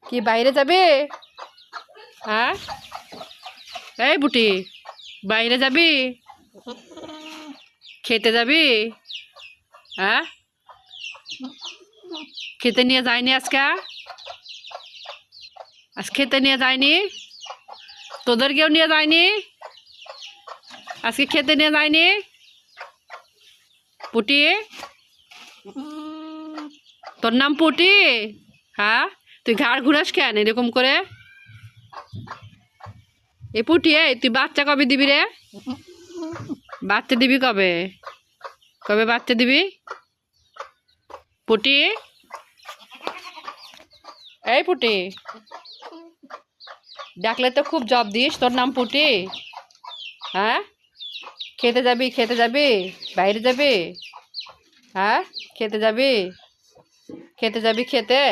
কি বাইরে যাবে? হ্যাঁ, এই বুটি, বাইরে যাবি? খেতে যাবি? হ্যাঁ, খেতে নিয়ে যায়নি আজকে? আজ খেতে নিয়ে যায়নি? তোদেরকেও নিয়ে যায়নি? আজকে খেতে নিয়ে যায়নি? পুটি, তোর নাম পুটি? হ্যাঁ, তুই ঘাড় ঘুরাস কেন এরকম করে? এ পুটি, তুই বাচ্চা কবে দিবি রে? বাচ্চা দিবি কবে? কবে বাচ্চা দিবি? পুটি, এই পুটি, ডাকলে তো খুব জব দিস। তোর নাম পুটি? হ্যাঁ, খেতে যাবি? খেতে যাবি? বাইরে যাবি? হ্যাঁ, খেতে যাবি? খেতে যাবি? খেতে